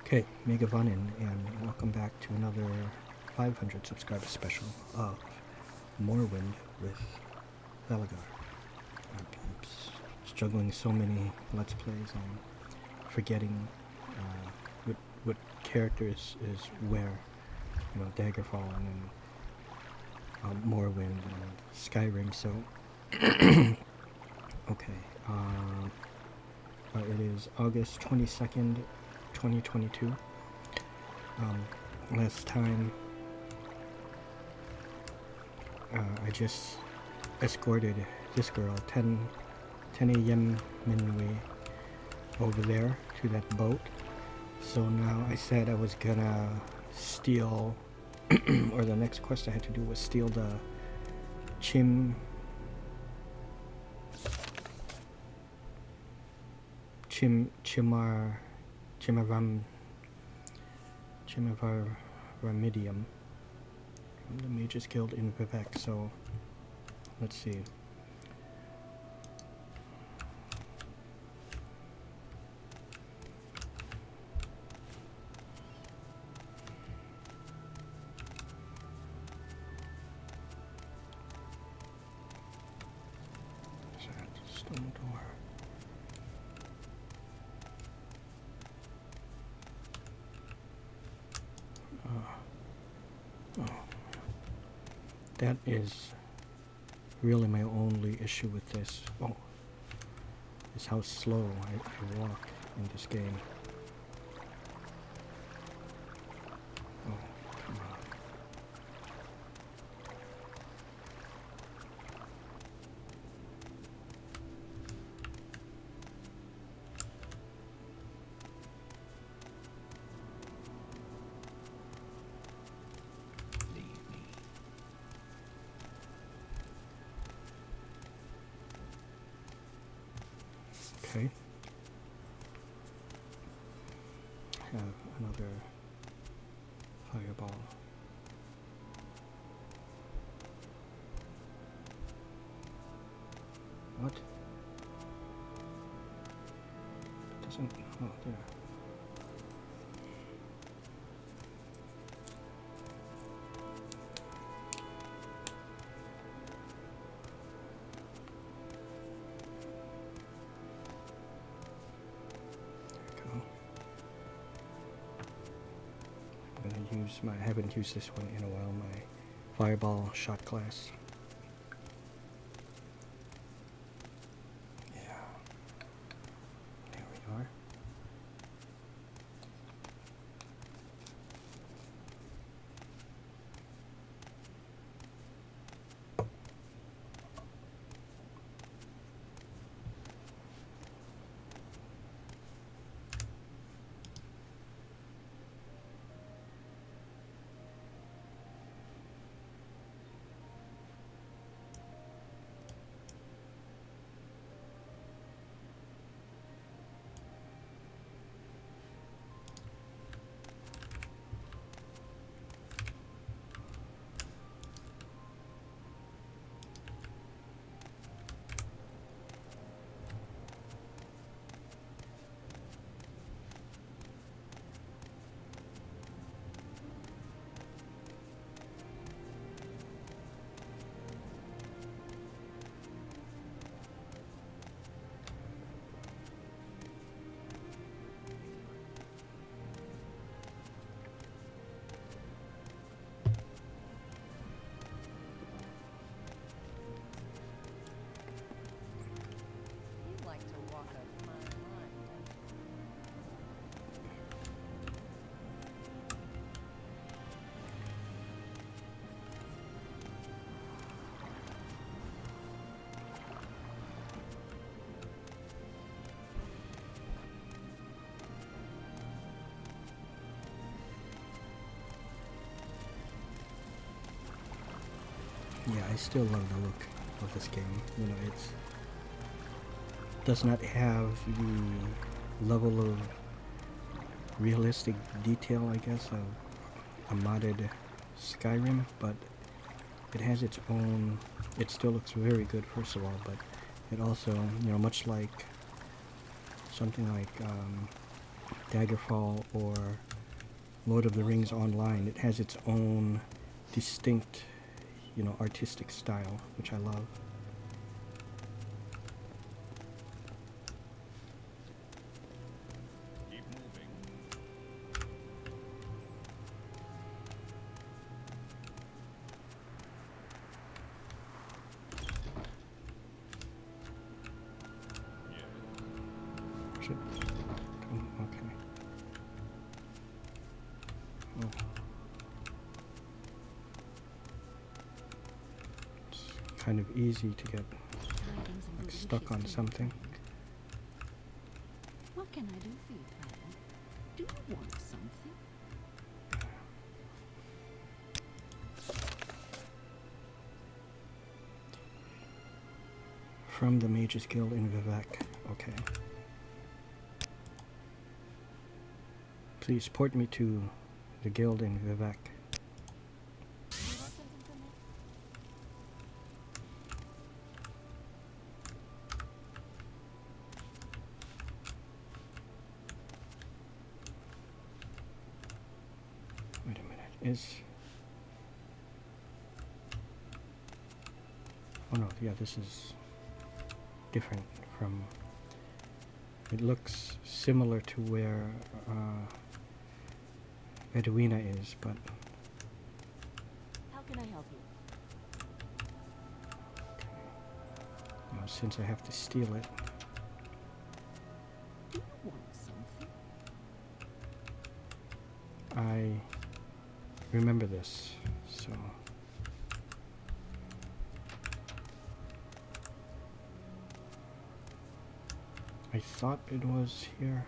Okay, Megavanin, and welcome back to another 500 subscriber special of Morrowind with Falagar. I'm struggling so many Let's Plays, I'm forgetting what character is where. You know, Daggerfall and Morrowind and Skyrim, so... okay, it is August 22nd, 2022. Last time I just escorted this girl 10 a.m. Minway over there to that boat. So now I said I was gonna steal, or the next quest I had to do was steal the Chimavaramidium from the Mages Guild in Vivek. So let's see. Stone door. That is really my only issue with this. Oh, is how slow I walk in this game. Oh, come on. Okay. Have another fireball. What? It doesn't. Oh, there. I haven't used this one in a while, my fireball shot class. Yeah. There we are. Yeah, I still love the look of this game. You know, it does not have the level of realistic detail, I guess, of a modded Skyrim, but it has its own. It still looks very good, first of all, but it also, you know, much like something like Daggerfall or Lord of the Rings Online. It has its own distinct, artistic style, which I love. Okay. Oh. It's kind of easy to get stuck on something. What can I do for you, friend? Do you want something? From the Mages Guild in Vivek. Okay. Please port me to the guild in Vivek. Wait a minute. Oh no, yeah, this is different from... It looks similar to where Edwina is, but... How can I help you? Okay. Now, since I have to steal it... Do you want something? I remember this, so... I thought it was here.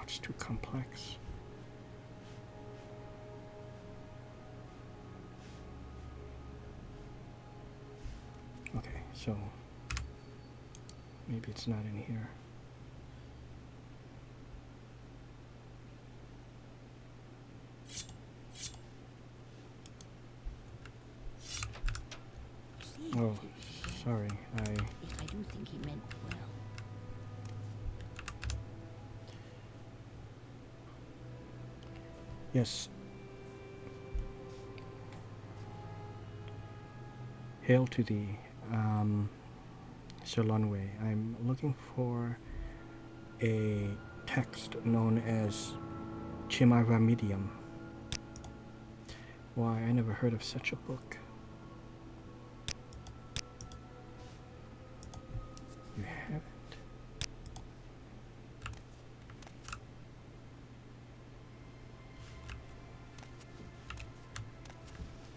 It's too complex. Okay, so maybe it's not in here. Oh, sorry, I do think he meant well. Yes. Hail to thee, Sir Lunway. I'm looking for a text known as Chimavamedium. Why, I never heard of such a book. You haven't?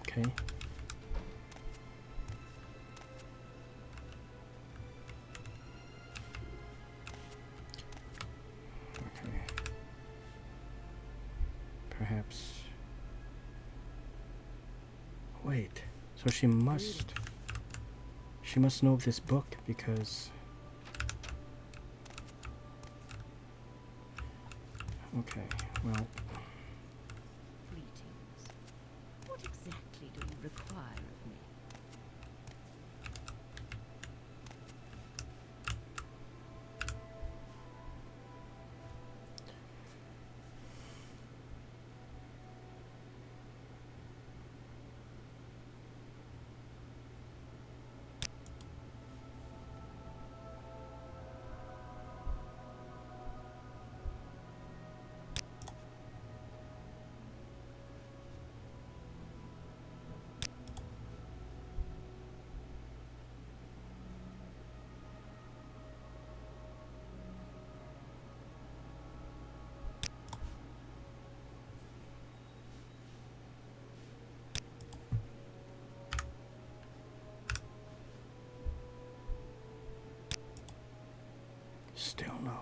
Okay. Okay. Perhaps. Wait. So she must know of this book because... Okay, well... Greetings. What exactly do you require of me? Still no.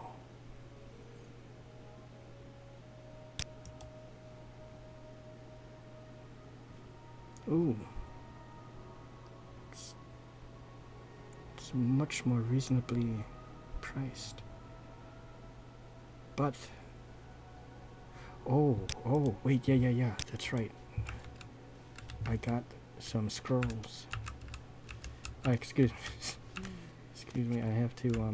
Ooh. It's much more reasonably priced. But oh, wait, yeah, that's right. I got some scrolls. Excuse me, I have to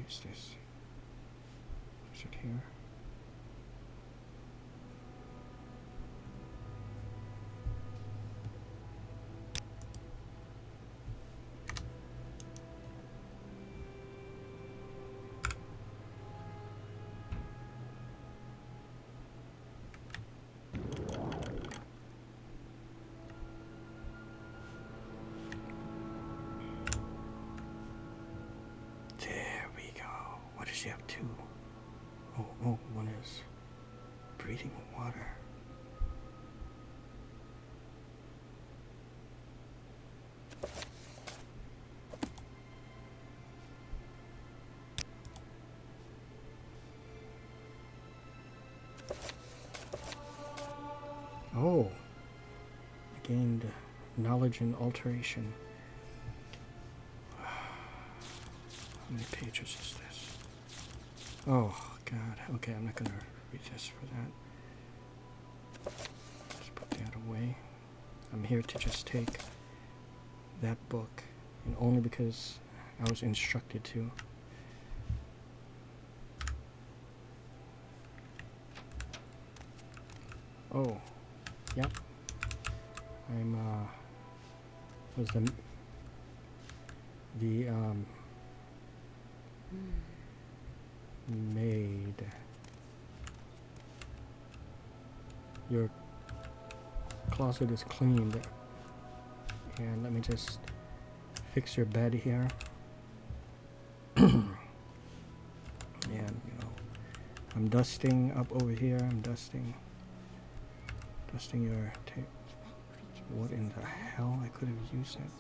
this. Is it here? You have two. Oh, one is breathing water. Oh, I gained knowledge and alteration. How many pages is this? Oh, God. Okay, I'm not going to read this for that. Just put that away. I'm here to just take that book, and only because I was instructed to. Oh, yep. Was the maid. Your closet is cleaned. And let me just fix your bed here. And, I'm dusting up over here. I'm dusting your tape. What in the hell? I could have used that.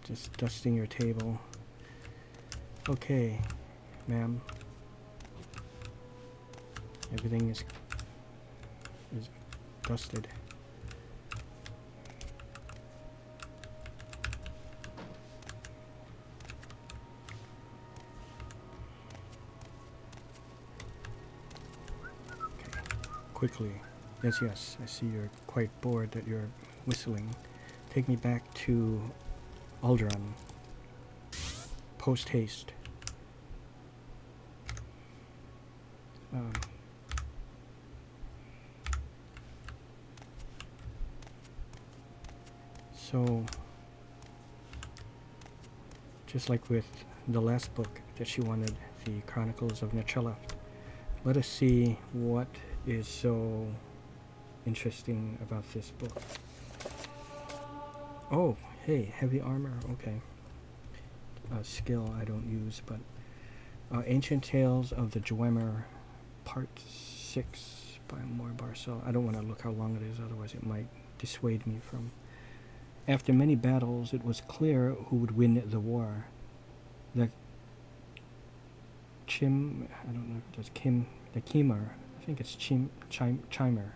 Just dusting your table. Okay, ma'am. Everything is dusted. Okay, quickly. Yes, I see you're quite bored that you're whistling. Take me back to Alderaan. Post haste. So, just like with the last book that she wanted, the Chronicles of Nechella, let us see what is so interesting about this book. Oh, hey, heavy armor, okay. Skill I don't use, but Ancient Tales of the Dwemer, Part 6 by Moore Barcel. I don't want to look how long it is, otherwise it might dissuade me from. After many battles, it was clear who would win the war. The Chim, I don't know if it's Kim, the Chimer, I think it's Chimer.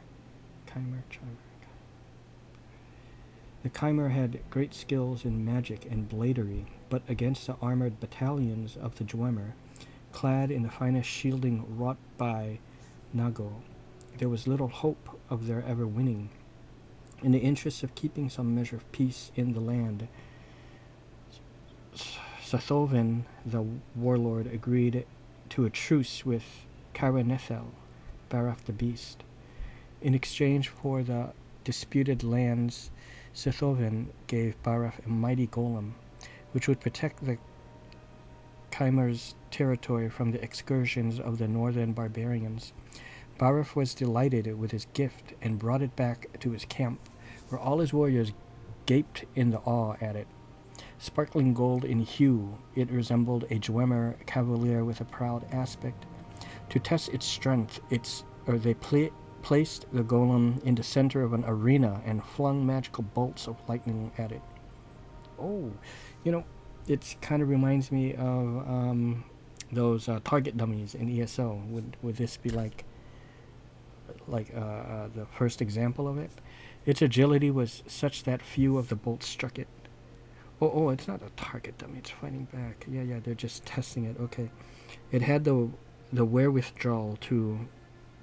The Chimer had great skills in magic and bladery, but against the armored battalions of the Dwemer, clad in the finest shielding wrought by Nago, there was little hope of their ever winning. In the interest of keeping some measure of peace in the land, Sathoven, the warlord, agreed to a truce with Caranethel, Baraf the Beast. In exchange for the disputed lands, Sathoven gave Baraf a mighty golem, which would protect the Chimer's territory from the excursions of the northern barbarians. Baraf was delighted with his gift and brought it back to his camp, where all his warriors gaped in the awe at it. Sparkling gold in hue, it resembled a Dwemer cavalier with a proud aspect. To test its strength, they placed the golem in the center of an arena and flung magical bolts of lightning at it. Oh, it kind of reminds me of those target dummies in ESO. Would this be like the first example of it? Its agility was such that few of the bolts struck it. Oh, it's not a target dummy. It's fighting back. Yeah, they're just testing it. Okay. It had the wherewithal to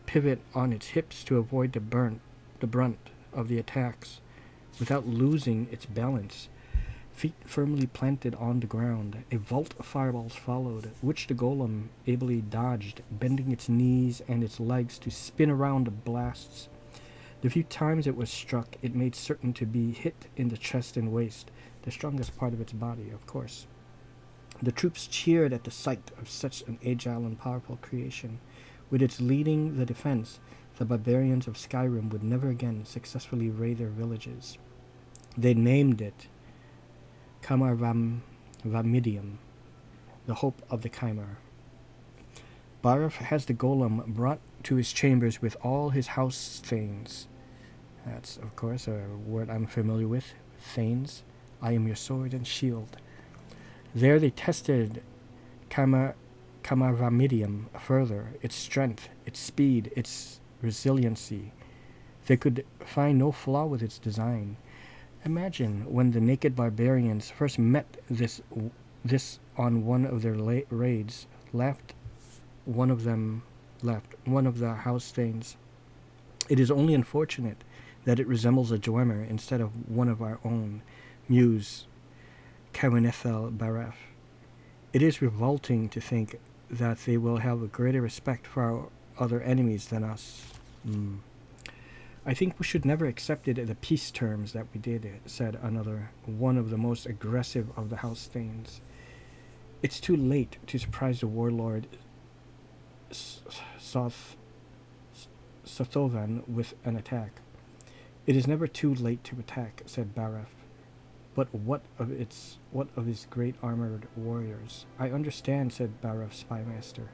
pivot on its hips to avoid the brunt of the attacks without losing its balance. Feet firmly planted on the ground, a vault of fireballs followed, which the golem ably dodged, bending its knees and its legs to spin around the blasts. The few times it was struck, it made certain to be hit in the chest and waist, the strongest part of its body, of course. The troops cheered at the sight of such an agile and powerful creation. With its leading the defense, the barbarians of Skyrim would never again successfully raid their villages. They named it Kamar Vamidium, the hope of the Chimera. Baraf has the golem brought to his chambers with all his house thanes. That's, of course, a word I'm familiar with. Thanes. I am your sword and shield. There they tested Camarvamidium further, its strength, its speed, its resiliency. They could find no flaw with its design. Imagine when the naked barbarians first met this on one of their raids, one of the house thanes. It is only unfortunate that it resembles a Dwemer instead of one of our own, Muse Kaiwanethel Baraf. It is revolting to think that they will have a greater respect for our other enemies than us. I think we should never accept it the peace terms that we did, said one of the most aggressive of the house thanes. It's too late to surprise the warlord Sothovan with an attack. It is never too late to attack, said Baraf. But what of his great armored warriors? I understand, said Baraf's spymaster,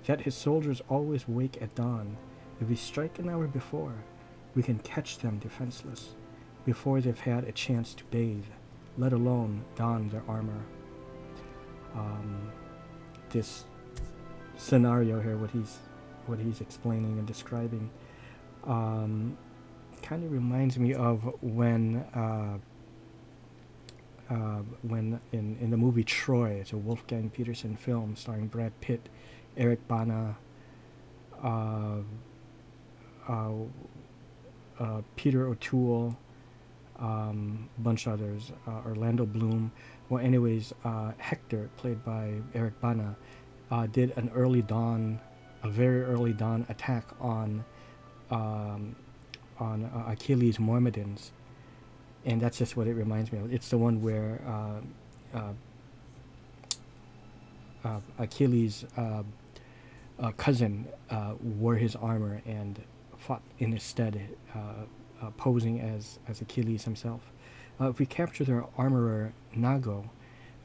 that his soldiers always wake at dawn. If we strike an hour before, we can catch them defenseless, before they've had a chance to bathe, let alone don their armor. This scenario here, what he's explaining and describing, kind of reminds me of when in the movie Troy, it's a Wolfgang Peterson film starring Brad Pitt, Eric Bana, Peter O'Toole, bunch of others, Orlando Bloom. Well, anyways, Hector, played by Eric Bana, did a very early dawn attack on Achilles' Myrmidons. And that's just what it reminds me of. It's the one where Achilles' cousin wore his armor and fought in his stead, posing as Achilles himself. If we capture their armorer Nago,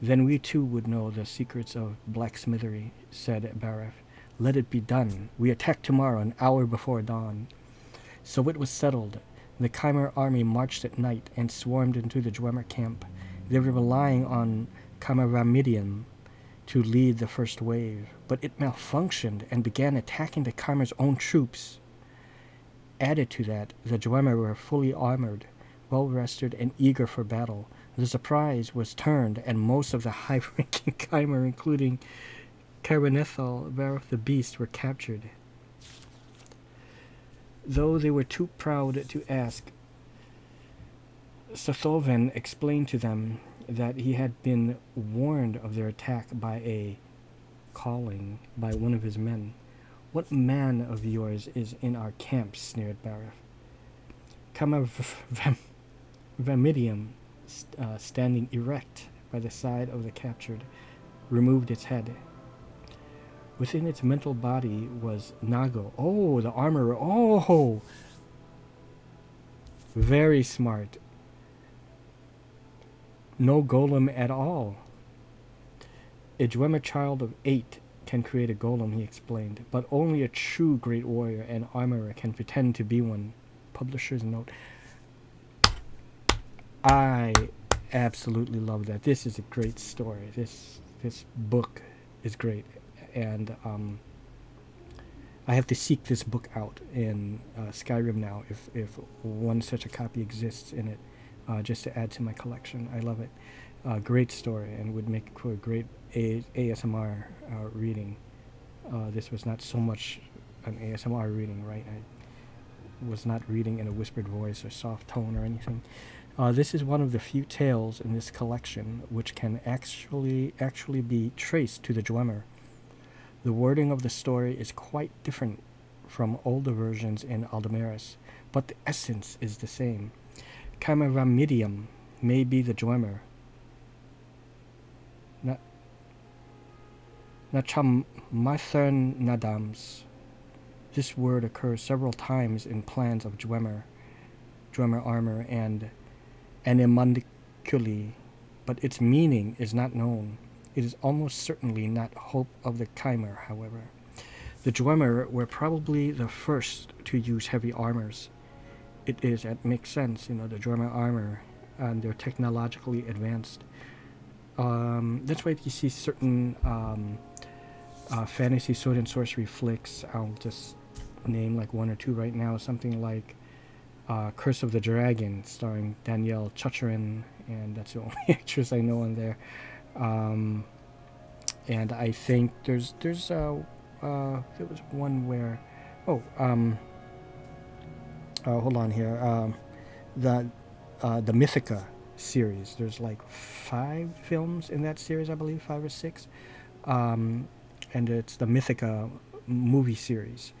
then we too would know the secrets of blacksmithery, said Baraf. Let it be done. We attack tomorrow, an hour before dawn. So it was settled. The Chimera army marched at night and swarmed into the Dwemer camp. They were relying on Camarvamidium to lead the first wave, but it malfunctioned and began attacking the Chimera's own troops. Added to that, the Dwemer were fully armored, well-rested, and eager for battle. The surprise was turned, and most of the high-ranking Chimera, including Kaiwanethel, Baraf the Beast, were captured. Though they were too proud to ask, Sothovan explained to them that he had been warned of their attack by one of his men. What man of yours is in our camp? Sneered Baraf. Camarvamidium, standing erect by the side of the captured removed its head. Within its mental body was Nago. Oh, the armorer. Oh, very smart. No golem at all. A Dwemer child of 8 can create a golem, he explained, but only a true great warrior and armorer can pretend to be one. Publisher's note. I absolutely love that. This is a great story. This book is great, and I have to seek this book out in Skyrim now, if one such a copy exists in it, just to add to my collection. I love it. Great story, and would make for a great ASMR reading. This was not so much an ASMR reading, right? I was not reading in a whispered voice or soft tone or anything. This is one of the few tales in this collection which can actually be traced to the Dwemer. The wording of the story is quite different from older versions in Aldamaris, but the essence is the same. Chimeramidium may be the Dwemer. Nachamathernadams. This word occurs several times in plans of Dwemer armor, and animundiculi, but its meaning is not known. It is almost certainly not hope of the Chimer, however. The Dwemer were probably the first to use heavy armors. It makes sense, the Dwemer armor, and they're technologically advanced. That's why you see certain fantasy sword and sorcery flicks. I'll just name like one or two right now. Something like Curse of the Dragon, starring Danielle Chucherin, and that's the only actress I know on there. And I think there was one where, hold on here, the Mythica series. There's like 5 films in that series, I believe, 5 or 6, and it's the Mythica movie series.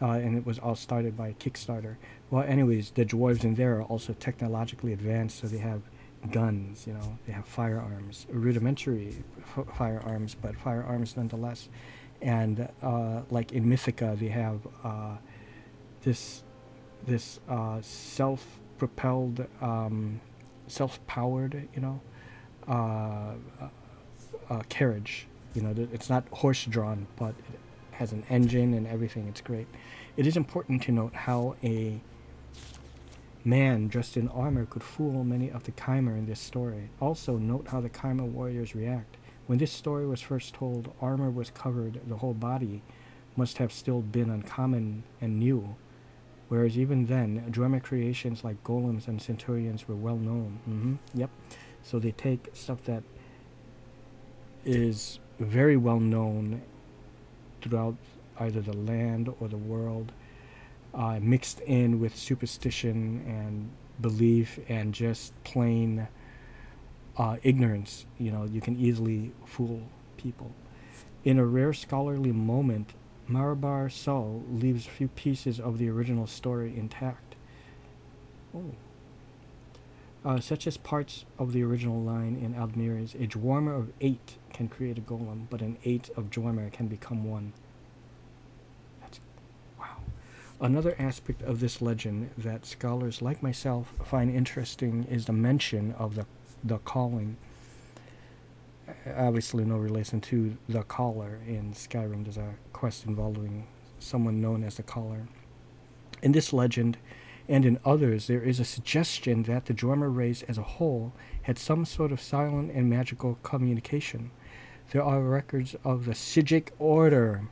And it was all started by Kickstarter. Well, anyways, the dwarves in there are also technologically advanced, so they have guns, they have firearms, rudimentary firearms, but firearms nonetheless. And like in Mythica, they have this self-propelled, self-powered, carriage. It's not horse-drawn, but it has an engine and everything. It's great. It is important to note how a man dressed in armor could fool many of the Chimer in this story. Also, note how the Chimer warriors react. When this story was first told, armor was covered. The whole body must have still been uncommon and new, whereas even then, Dwemer creations like golems and centurions were well known. Yep. So they take stuff that is very well known throughout either the land or the world, mixed in with superstition and belief and just plain ignorance. You can easily fool people. In a rare scholarly moment, Marabar Sol leaves a few pieces of the original story intact. Such as parts of the original line in Aldmeri's, a Dwemer of 8 can create a golem, but an 8 of Dwemer can become one. Wow. Another aspect of this legend that scholars like myself find interesting is the mention of the calling. Obviously no relation to the caller in Skyrim. There's a quest involving someone known as the caller. In this legend, and in others, there is a suggestion that the Dwemer race as a whole had some sort of silent and magical communication. There are records of the Sijic Order.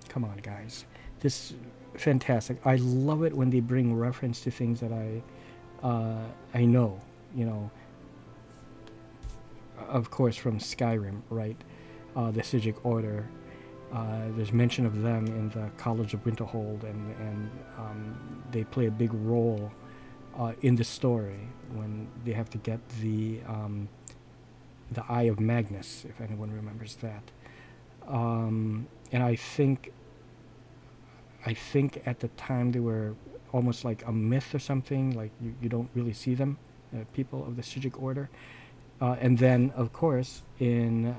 Come on, guys. This is fantastic. I love it when they bring reference to things that I know, of course from Skyrim, right? The Sijic Order. There's mention of them in the College of Winterhold, and they play a big role in the story when they have to get the Eye of Magnus, if anyone remembers that. And I think at the time they were almost like a myth or something. Like you don't really see them, people of the Sijic Order. And then, of course, in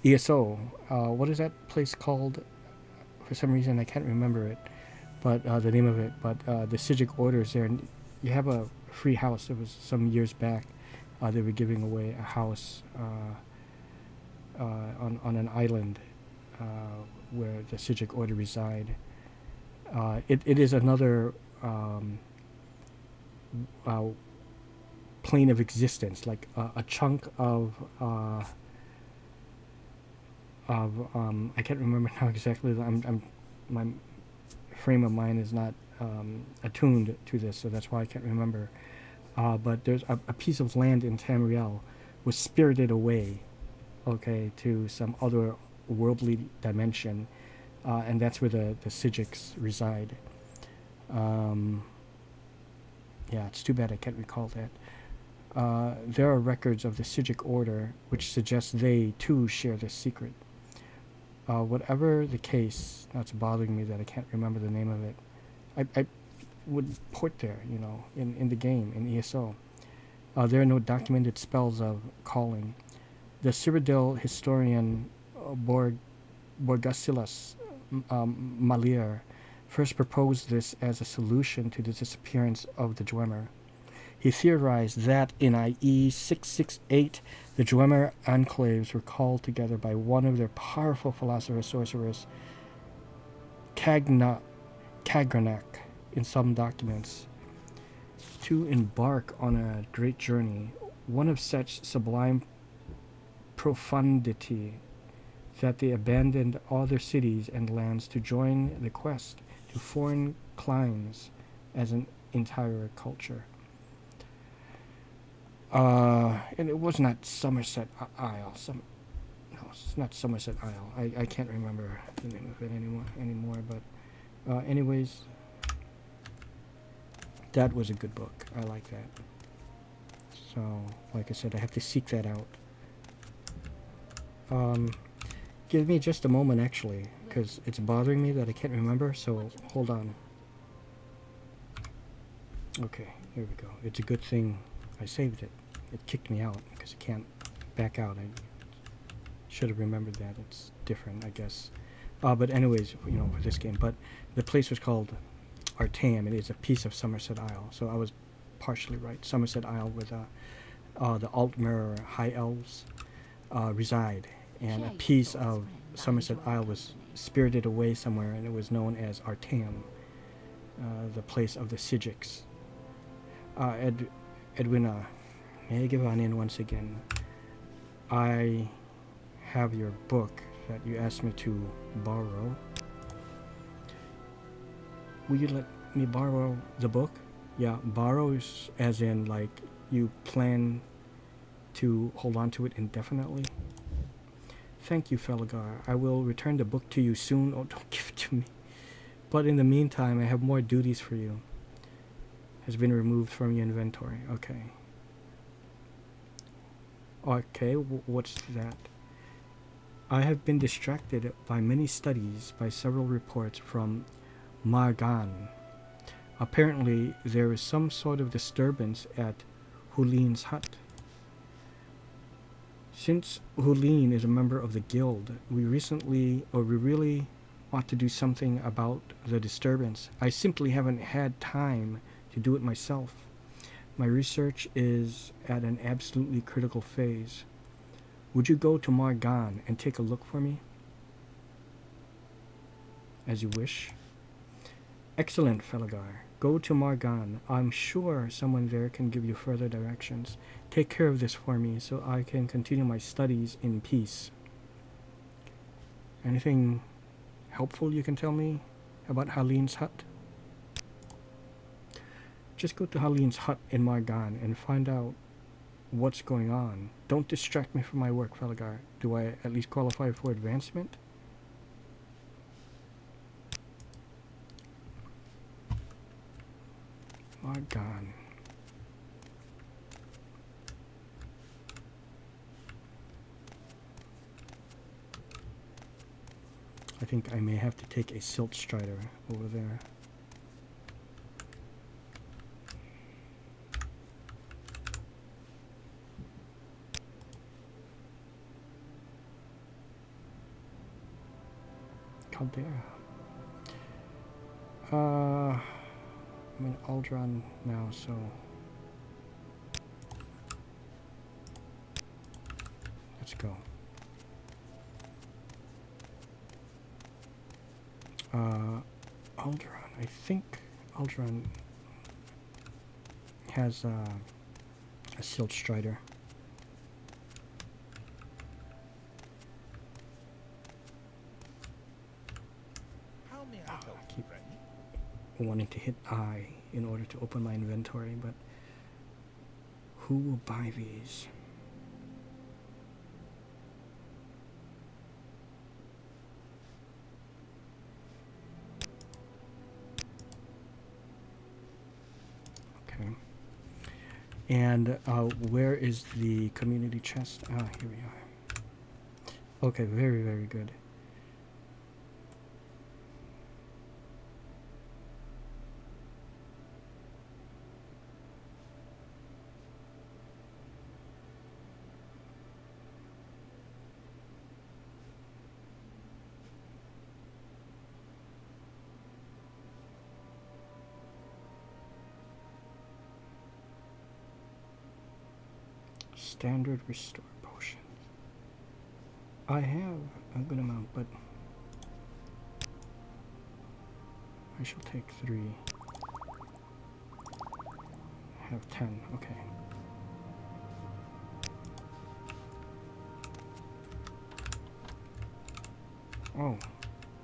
ESO, what is that place called? For some reason, I can't remember it, but the name of it. But the Sijic orders there, and you have a free house. It was some years back. They were giving away a house on an island where the Sijic order reside. It is another plane of existence, like a chunk of I can't remember now exactly. My frame of mind is not attuned to this, so that's why I can't remember. But there's a piece of land in Tamriel was spirited away, okay, to some other worldly dimension, and that's where the Sijics reside. Yeah, it's too bad I can't recall that. There are records of the Sijic order which suggest they too share this secret. Whatever the case, that's bothering me that I can't remember the name of it. I would port there, you know, in the game, in ESO. There are no documented spells of calling. The Cyrodiil historian Borgasilas Malir first proposed this as a solution to the disappearance of the Dwemer. He theorized that in IE 668, the Dwemer enclaves were called together by one of their powerful philosopher-sorcerers, Kagranak, in some documents, to embark on a great journey, one of such sublime profundity that they abandoned all their cities and lands to join the quest to foreign climes as an entire culture. And it was not Somerset Isle. No, it's not Somerset Isle. I can't remember the name of it anymore. But anyways, that was a good book. I like that. So, like I said, I have to seek that out. Give me just a moment, actually, because it's bothering me that I can't remember. So hold on. Okay, here we go. It's a good thing I saved it. It kicked me out because it can't back out. I should have remembered that. It's different, I guess. But anyways, you know, for this game. But the place was called Artaeum. It is a piece of Somerset Isle. So I was partially right. Somerset Isle, where the Altmer High Elves reside. And a piece of Somerset Isle was spirited away somewhere, and it was known as Artaeum, the place of the Sijics. Edwina, may I give on in once again? I have your book that you asked me to borrow. Will you let me borrow the book? Yeah, borrow is as in like you plan to hold on to it indefinitely. Thank you, Falagar. I will return the book to you soon. Oh, don't give it to me. But in the meantime, I have more duties for you. Has been removed from your inventory. Okay. Okay, what's that? I have been distracted by many studies by several reports from Margan. Apparently, there is some sort of disturbance at Hulin's hut. Since Hulin is a member of the guild, we really ought to do something about the disturbance. I simply haven't had time to do it myself. My research is at an absolutely critical phase. Would you go to Margan and take a look for me? As you wish. Excellent, Falagar. Go to Margan. I'm sure someone there can give you further directions. Take care of this for me so I can continue my studies in peace. Anything helpful you can tell me about Halin's hut? Just go to Halin's hut in Margan and find out what's going on. Don't distract me from my work, Falagar. Do I at least qualify for advancement? Margan. I think I may have to take a Silt Strider over there. Caldera. I'm in Aldron now, so let's go. Aldron. I think Aldron has a Silt Strider. I keep wanting to hit I in order to open my inventory, but who will buy these? Okay. And where is the community chest? Ah, here we are. Okay, very, very good. Standard restore potions. I have a good amount, but I shall take 3. I have 10, okay. Oh.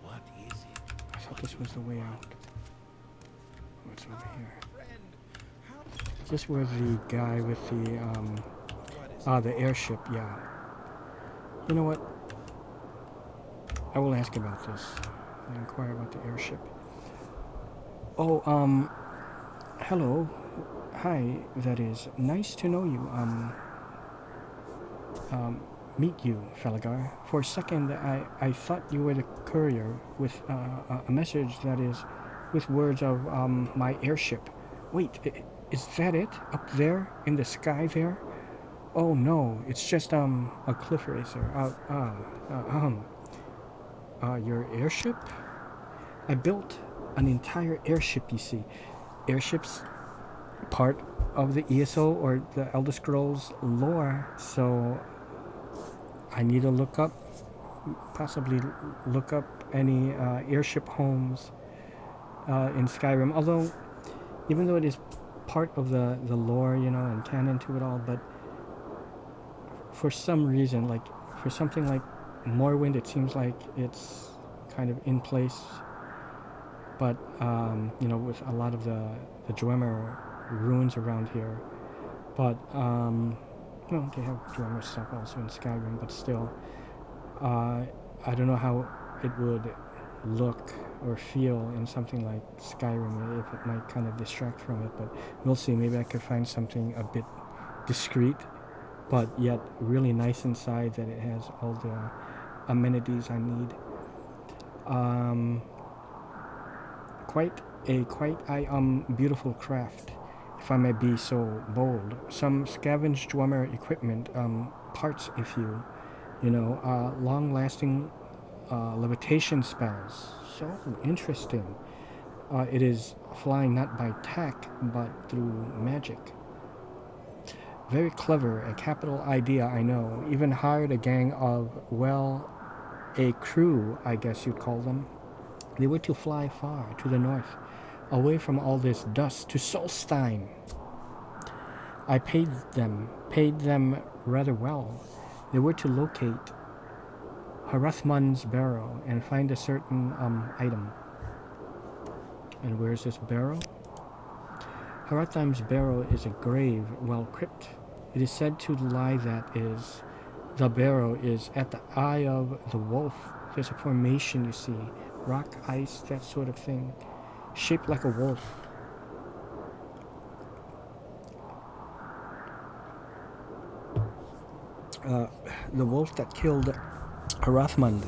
What is it? I thought this was the way out. What's over here? Is this where the guy with the airship, yeah. You know what? I will ask about this. I inquire about the airship. Oh, hello. Hi, that is. Nice to know you. Meet you, Falagar. For a second, I thought you were the courier with a message that is with words of my airship. Wait, is that it? Up there in the sky there? Oh no, it's just a cliff racer. Your airship? I built an entire airship, you see. Airships part of the ESO or the Elder Scrolls lore, so I need to possibly look up any airship homes in Skyrim. Although, even though it is part of the lore, you know, and canon to it all, but for some reason, like for something like Morrowind, it seems like it's kind of in place. But you know, with a lot of the Dwemer ruins around here. But well, they have Dwemer stuff also in Skyrim, but still, I don't know how it would look or feel in something like Skyrim, if it might kind of distract from it. But we'll see. Maybe I could find something a bit discreet, but yet really nice inside, that it has all the amenities I need. Quite beautiful craft, if I may be so bold. Some scavenged Dwemer equipment, parts, if you know, long-lasting levitation spells. So interesting. It is flying not by tack, but through magic. Very clever, a capital idea, I know. Even hired a gang of, well, a crew, I guess you'd call them. They were to fly far to the north, away from all this dust, to Solstein. I paid them rather well. They were to locate Harathmun's barrow and find a certain item. And where's this barrow? Harathmun's barrow is a grave, well, crypt. It is said to lie that is, the barrow is at the eye of the wolf. There's a formation, you see, rock, ice, that sort of thing, shaped like a wolf. The wolf that killed Harathmund.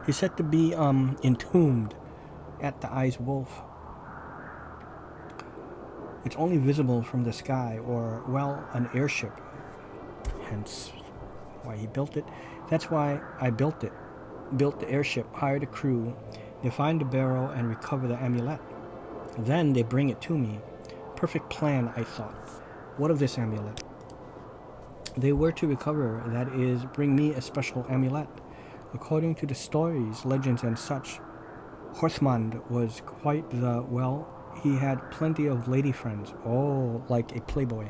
He's said to be entombed at the Eye's Wolf. It's only visible from the sky, or, well, an airship. Hence why he built it. That's why I built it. Built the airship, hired a crew. They find the barrel and recover the amulet. Then they bring it to me. Perfect plan, I thought. What of this amulet? They were to recover, that is, bring me a special amulet. According to the stories, legends and such, Horthmand was quite he had plenty of lady friends. Oh, like a playboy.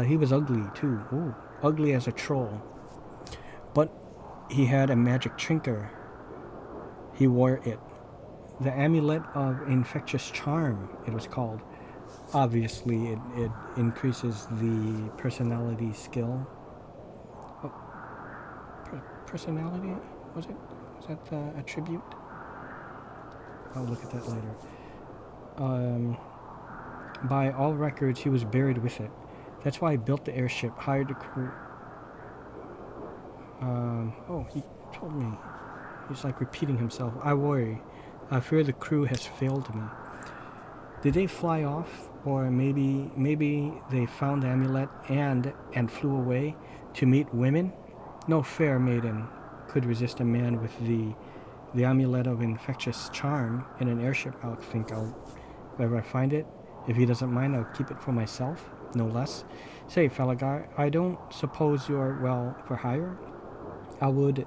He was ugly too. Ooh, ugly as a troll. But he had a magic trinket. He wore it. The amulet of infectious charm, it was called. Obviously, it increases the personality skill. Oh, personality? Was that the attribute? I'll look at that later. By all records, he was buried with it. That's why I built the airship, hired the crew. Oh, he told me. He's like repeating himself. I worry. I fear the crew has failed me. Did they fly off? Or maybe they found the amulet and flew away to meet women? No fair maiden could resist a man with the amulet of infectious charm in an airship. I'll think if ever I find it. If he doesn't mind, I'll keep it for myself, no less. Say, Falagar, I don't suppose you're, for hire? I would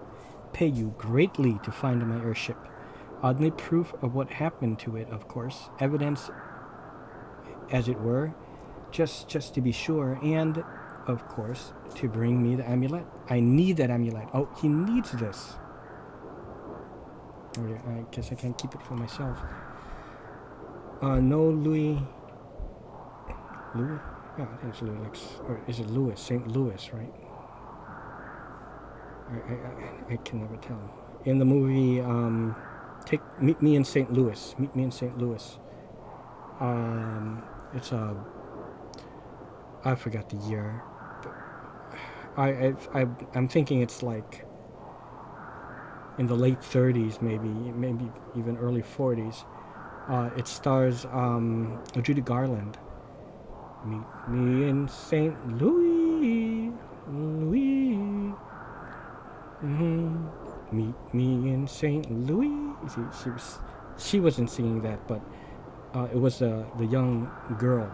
pay you greatly to find my airship. I'd need proof of what happened to it, of course. Evidence, as it were, just to be sure, and, of course, to bring me the amulet. I need that amulet. Oh, he needs this. I guess I can't keep it for myself. No, Louis? Yeah, I think it's Louis. Or is it Louis? St. Louis, right? I can never tell. In the movie, Meet Me in St. Louis. Meet Me in St. Louis. It's I forgot the year. But I'm thinking it's like in the late 30s, maybe even early 40s. It stars Judy Garland. Meet me in St. Louis, Louis. Meet me in St. Louis. She wasn't singing that, but it was the young girl,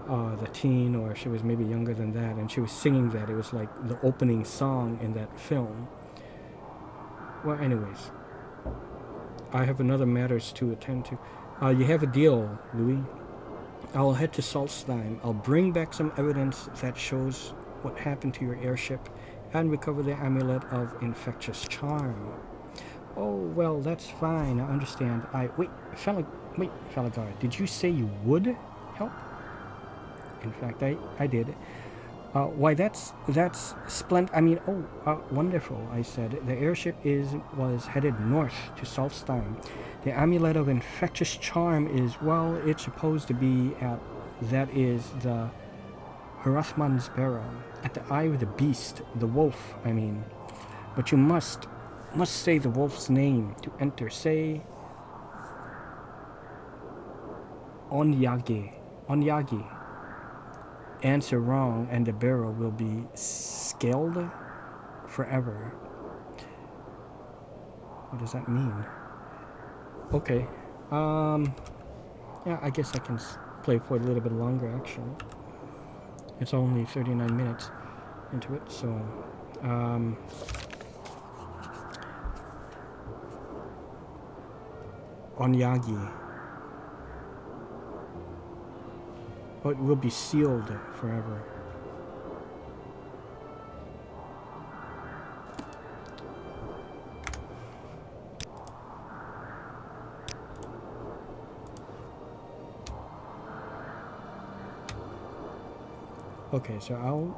the teen, or she was maybe younger than that, and she was singing that. It was like the opening song in that film. Well, anyways, I have another matters to attend to. You have a deal, Louis. I'll head to Saltstein. I'll bring back some evidence that shows what happened to your airship and recover the amulet of infectious charm. Oh, well, that's fine. I understand. Wait, Falagar, did you say you would help? In fact, I did. Why, that's splendid. I mean, wonderful, I said. The airship was headed north to Saltstein. The amulet of infectious charm is, it's supposed to be that is the Harathman's barrow, at the eye of the beast, the wolf, I mean. But you must say the wolf's name to enter. Say Onyagi. Answer wrong, and the barrow will be scaled forever. What does that mean? Okay. Yeah, I guess I can play for a little bit longer, actually. It's only 39 minutes into it, so... Onyagi. Oh, it will be sealed forever. Okay, so I'll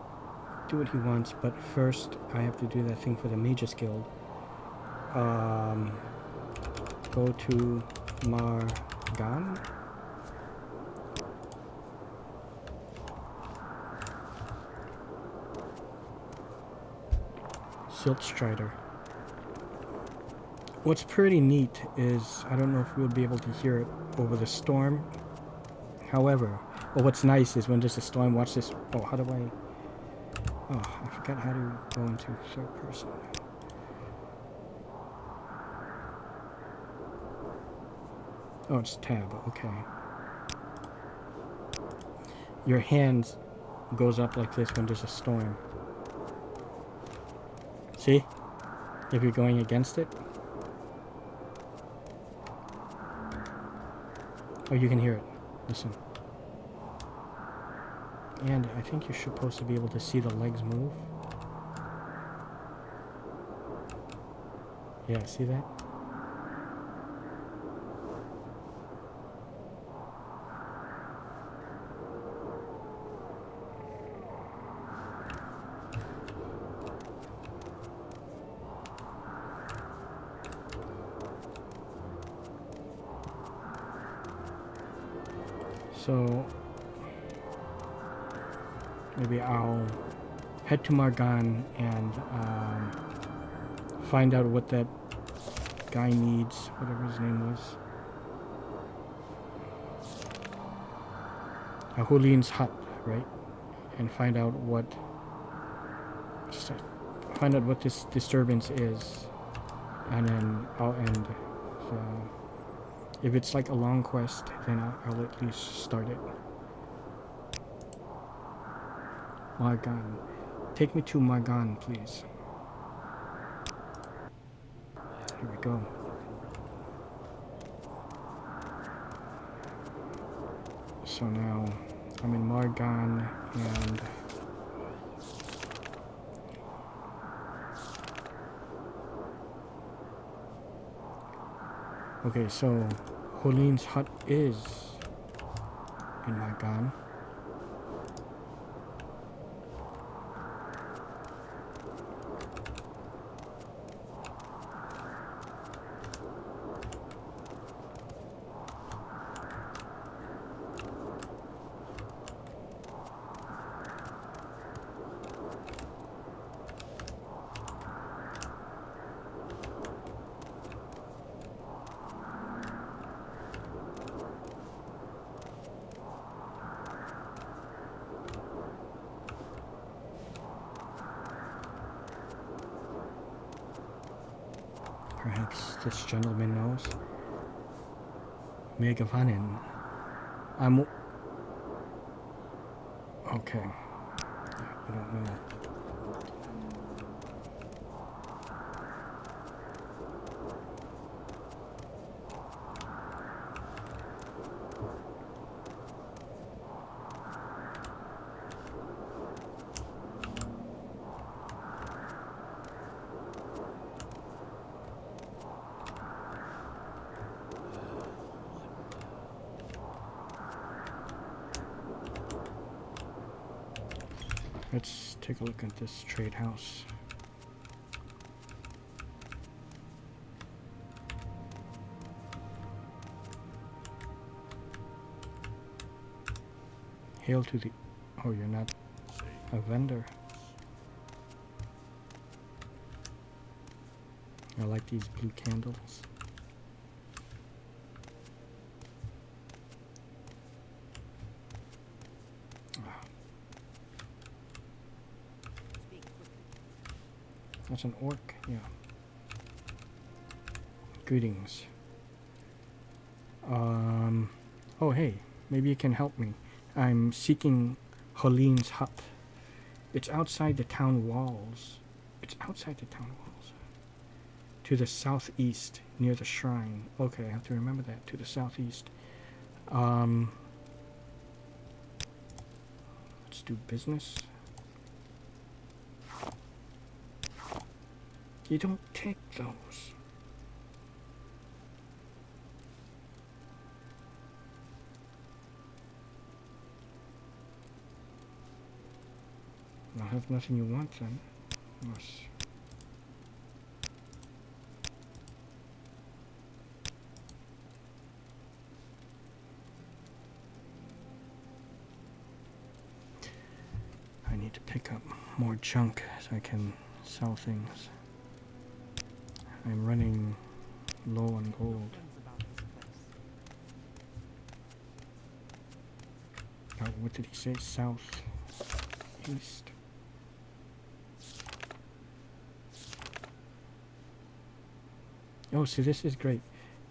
do what he wants, but first I have to do that thing for the Mages Guild. Go to Margan. Silt Strider. What's pretty neat is, I don't know if we'll be able to hear it over the storm. However, what's nice is when there's a storm, watch this. Oh, how do Oh, I forgot how to go into third person. Oh, it's tab. Okay. Your hand goes up like this when there's a storm. See? If you're going against it. Oh, you can hear it. Listen. And I think you're supposed to be able to see the legs move. Yeah, see that? So maybe I'll head to Margan and find out what that guy needs, whatever his name was. Hulin's hut, right? And find out what this disturbance is, and then I'll end. So if it's like a long quest, then I'll at least start it. Margan. Take me to Margan, please. Here we go. So now I'm in Margan and okay, so Hulin's hut is in Margan. Perhaps this gentleman knows. Megavanin. I'm... Okay. I don't know. Let's take a look at this trade house. Hail to the... Oh, you're not a vendor. I like these blue candles. That's an orc, yeah. Greetings. Oh hey, maybe you can help me. I'm seeking Hulin's hut. It's outside the town walls. It's outside the town walls. To the southeast, near the shrine. Okay, I have to remember that. To the southeast. Let's do business. You don't take those. I have nothing you want then. Yes. I need to pick up more junk so I can sell things. I'm running low on gold. Oh, what did he say? South, east. Oh, see, this is great.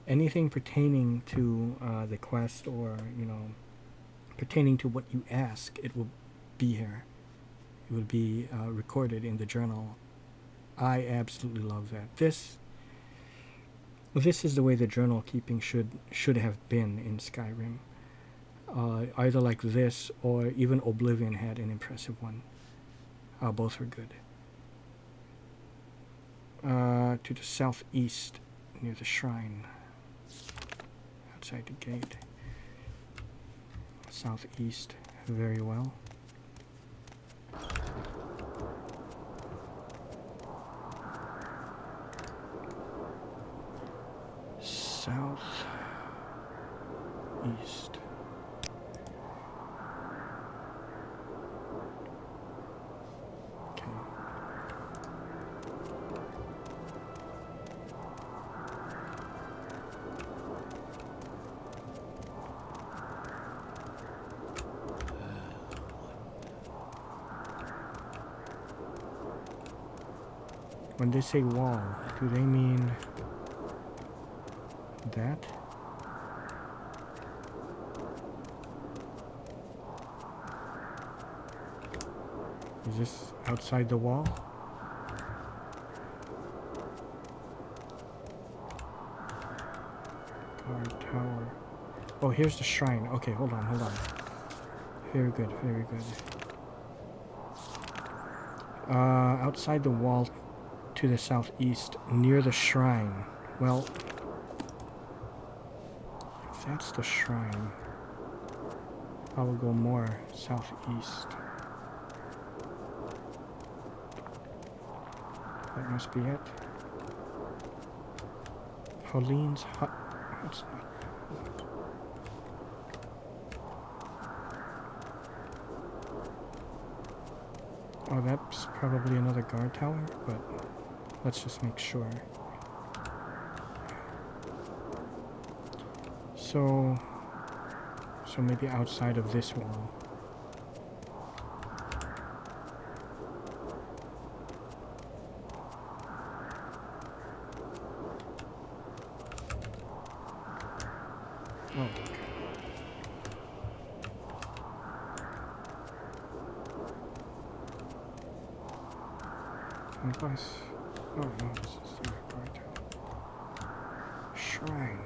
Anything pertaining to the quest, or pertaining to what you ask, it will be here. It will be recorded in the journal. I absolutely love that. This is the way the journal keeping should have been in Skyrim. Either like this, or even Oblivion had an impressive one. Both were good. To the southeast, near the shrine, outside the gate. Southeast, very well. Southeast. When they say wall, do they mean that? Is this outside the wall? Guard tower. Oh, here's the shrine. Okay, hold on. Very good, very good. Outside the wall to the southeast, near the shrine. Well, if that's the shrine, I will go more southeast. That must be it. Pauline's hut. That's not. Oh, that's probably another guard tower, but let's just make sure. So maybe outside of this wall. Oh, okay. Unless, oh no, this is the guard tower. Shrine.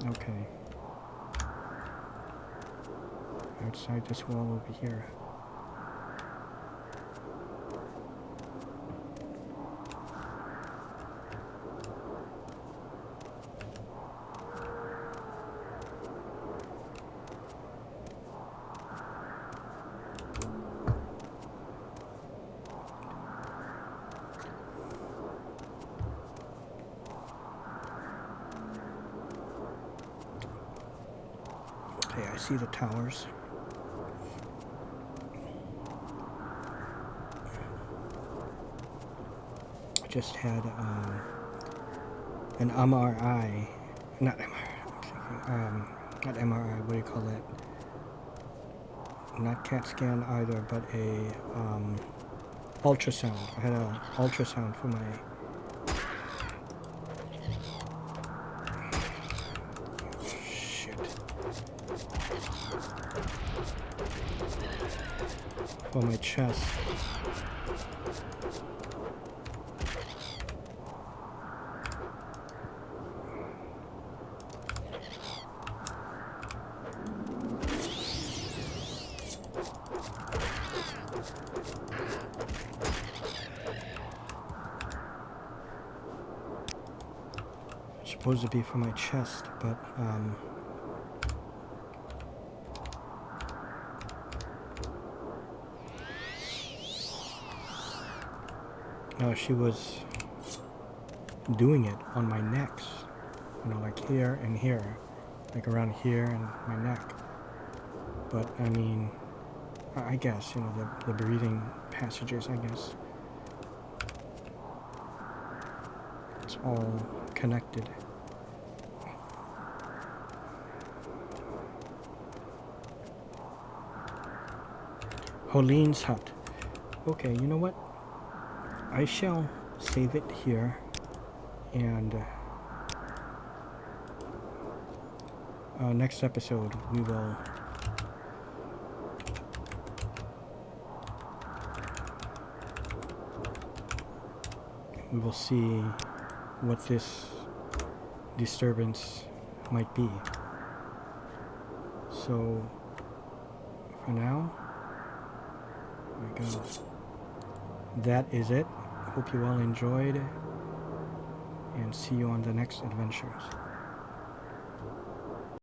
Okay. Outside this wall over here. Okay, I see the towers. I just had an MRI, not MRI, I'm thinking, not MRI, what do you call that? Not CAT scan either, but a ultrasound. I had an ultrasound for my for my chest. It's supposed to be for my chest, but she was doing it on my necks, like here and here, like around here and my neck. But I mean, I guess, you know, the breathing passages, I guess. It's all connected. Holine's hut. Okay, you know what? I shall save it here, and next episode we will see what this disturbance might be. So for now, my God, that is it. Hope you all enjoyed, and see you on the next adventures.